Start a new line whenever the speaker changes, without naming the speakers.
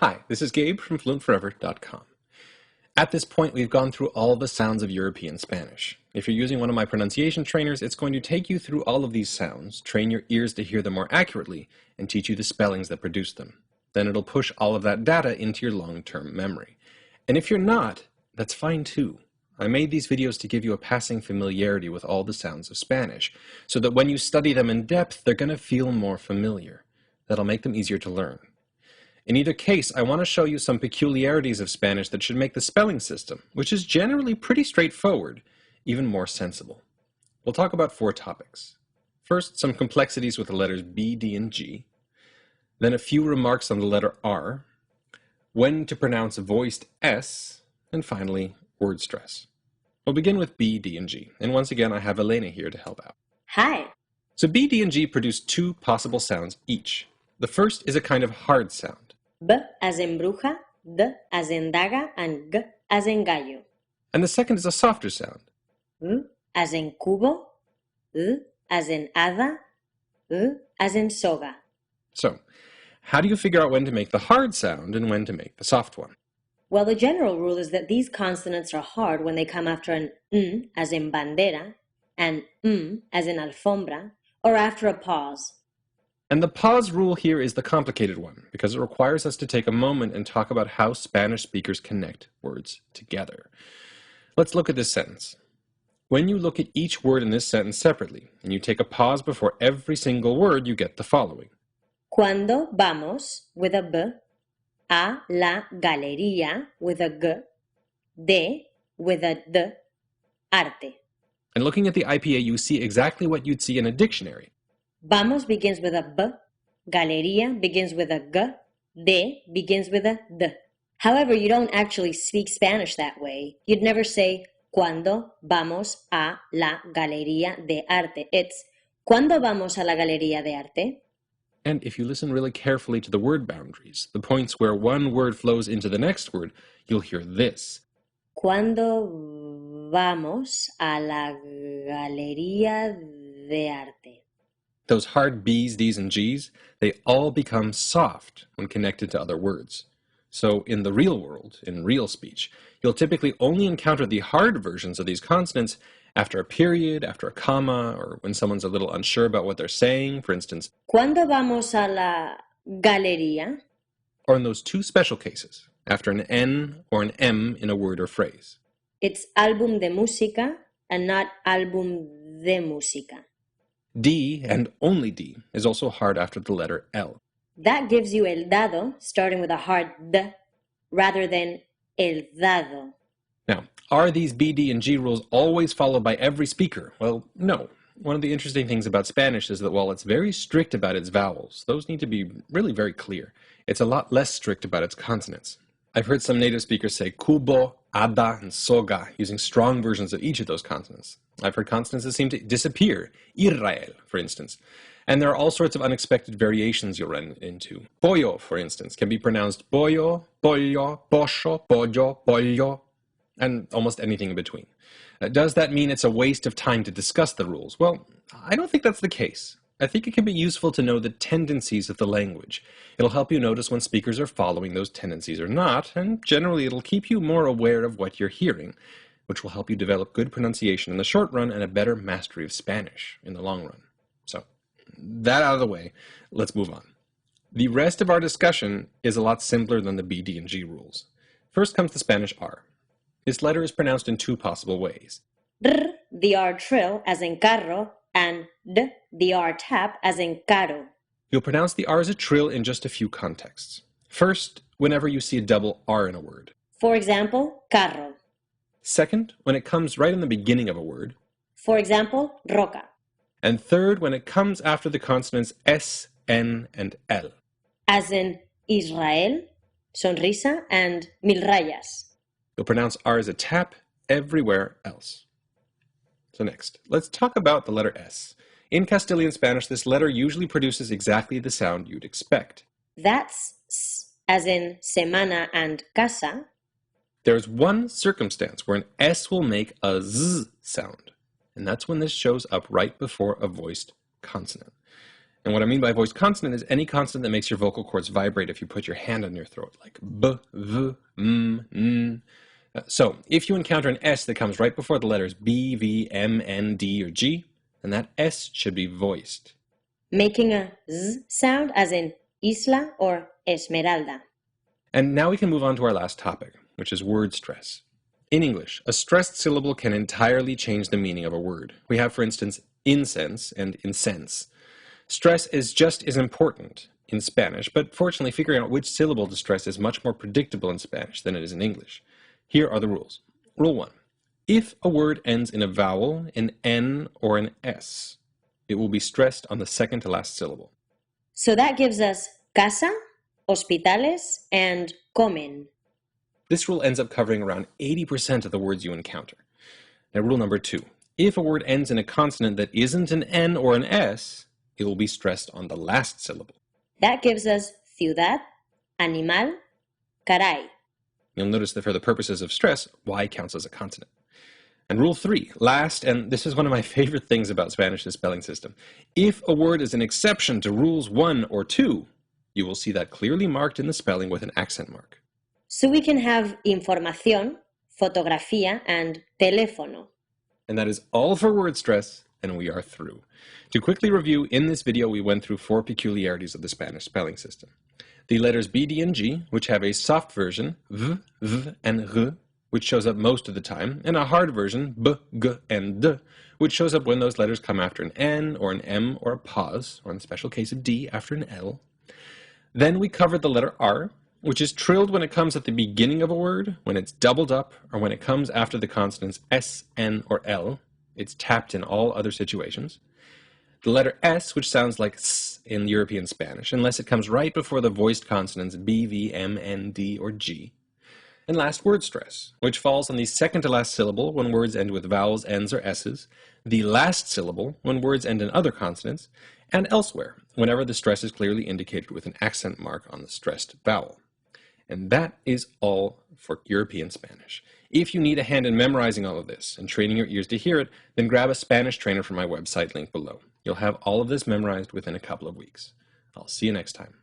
Hi, this is Gabe from FluentForever.com. At this point, we've gone through all the sounds of European Spanish. If you're using one of my pronunciation trainers, it's going to take you through all of these sounds, train your ears to hear them more accurately, and teach you the spellings that produce them. Then it'll push all of that data into your long-term memory. And if you're not, that's fine too. I made these videos to give you a passing familiarity with all the sounds of Spanish, so that when you study them in depth, they're going to feel more familiar. That'll make them easier to learn. In either case, I want to show you some peculiarities of Spanish that should make the spelling system, which is generally pretty straightforward, even more sensible. We'll talk about 4 topics. First, some complexities with the letters B, D, and G. Then a few remarks on the letter R. When to pronounce voiced S. And finally, word stress. We'll begin with B, D, and G. And once again, I have Elena here to help out.
Hi.
So B, D, and G produce 2 possible sounds each. The first is a kind of hard sound.
B as in bruja, D as in daga, and G as in gallo.
And the second is a softer sound.
U as in cubo, U as in hada, U as in soga.
So, how do you figure out when to make the hard sound and when to make the soft one?
Well, the general rule is that these consonants are hard when they come after an as in bandera, and as in alfombra, or after a pause.
And the pause rule here is the complicated one, because it requires us to take a moment and talk about how Spanish speakers connect words together. Let's look at this sentence. When you look at each word in this sentence separately, and you take a pause before every single word, you get the following.
Cuando vamos, with a B, a la galería, with a G, de, with a D, arte.
And looking at the IPA, you see exactly what you'd see in a dictionary.
Vamos begins with a B, galería begins with a G, de begins with a D. However, you don't actually speak Spanish that way. You'd never say, Cuando vamos a la galería de arte. It's, Cuando vamos a la galería de arte?
And if you listen really carefully to the word boundaries, the points where one word flows into the next word, you'll hear this.
Cuando vamos a la galería de arte.
Those hard B's, D's, and G's, they all become soft when connected to other words. So in the real world, in real speech, you'll typically only encounter the hard versions of these consonants after a period, after a comma, or when someone's a little unsure about what they're saying, for instance.
¿Cuándo vamos a la galería?
Or in those 2 special cases, after an N or an M in a word or phrase.
It's álbum de música and not álbum de música.
D, and only D, is also hard after the letter L.
That gives you el dado, starting with a hard D, rather than el dado.
Now, are these B, D, and G rules always followed by every speaker? Well, no. One of the interesting things about Spanish is that while it's very strict about its vowels, those need to be really very clear. It's a lot less strict about its consonants. I've heard some native speakers say cubo, hada, and soga, using strong versions of each of those consonants. I've heard consonants that seem to disappear, Israel, for instance. And there are all sorts of unexpected variations you'll run into. Pollo, for instance, can be pronounced pollo, pollo, pollo, pollo, pollo, and almost anything in between. Does that mean it's a waste of time to discuss the rules? Well, I don't think that's the case. I think it can be useful to know the tendencies of the language. It'll help you notice when speakers are following those tendencies or not, and generally it'll keep you more aware of what you're hearing, which will help you develop good pronunciation in the short run and a better mastery of Spanish in the long run. So, that out of the way, let's move on. The rest of our discussion is a lot simpler than the B, D, and G rules. First comes the Spanish R. This letter is pronounced in 2 possible ways.
R, the R trill, as in carro, and D, the R tap, as in caro.
You'll pronounce the R as a trill in just a few contexts. First, whenever you see a double R in a word.
For example, carro.
Second, when it comes right in the beginning of a word.
For example, roca.
And third, when it comes after the consonants S, N, and L.
As in Israel, sonrisa, and mil rayas.
You'll pronounce R as a tap everywhere else. So next, let's talk about the letter S. In Castilian Spanish, this letter usually produces exactly the sound you'd expect.
That's S, as in semana and casa.
There's one circumstance where an S will make a Z sound, and that's when this shows up right before a voiced consonant. And what I mean by voiced consonant is any consonant that makes your vocal cords vibrate if you put your hand on your throat, like b, v, m, n. So, if you encounter an S that comes right before the letters B, V, M, N, D, or G, then that S should be voiced.
Making a Z sound as in Isla or Esmeralda.
And now we can move on to our last topic, which is word stress. In English, a stressed syllable can entirely change the meaning of a word. We have, for instance, incense and incense. Stress is just as important in Spanish, but fortunately figuring out which syllable to stress is much more predictable in Spanish than it is in English. Here are the rules. Rule 1. If a word ends in a vowel, an N, or an S, it will be stressed on the second to last syllable.
So that gives us casa, hospitales, and comen.
This rule ends up covering around 80% of the words you encounter. Now, rule number 2. If a word ends in a consonant that isn't an N or an S, it will be stressed on the last syllable.
That gives us ciudad, animal, caray.
You'll notice that for the purposes of stress, Y counts as a consonant. And rule 3, last, and this is one of my favorite things about Spanish's spelling system. If a word is an exception to rules 1 or 2, you will see that clearly marked in the spelling with an accent mark.
So we can have información, fotografía, and teléfono.
And that is all for word stress, and we are through. To quickly review, in this video we went through 4 peculiarities of the Spanish spelling system. The letters B, D, and G, which have a soft version, V, V, and R, which shows up most of the time, and a hard version, B, G, and D, which shows up when those letters come after an N, or an M, or a pause, or in the special case of D, after an L. Then we covered the letter R, which is trilled when it comes at the beginning of a word, when it's doubled up, or when it comes after the consonants S, N, or L. It's tapped in all other situations. The letter S, which sounds like S in European Spanish, unless it comes right before the voiced consonants B, V, M, N, D, or G. And last, word stress, which falls on the second to last syllable when words end with vowels, N's, or S's, the last syllable when words end in other consonants, and elsewhere, whenever the stress is clearly indicated with an accent mark on the stressed vowel. And that is all for European Spanish. If you need a hand in memorizing all of this and training your ears to hear it, then grab a Spanish trainer from my website linked below. You'll have all of this memorized within a couple of weeks. I'll see you next time.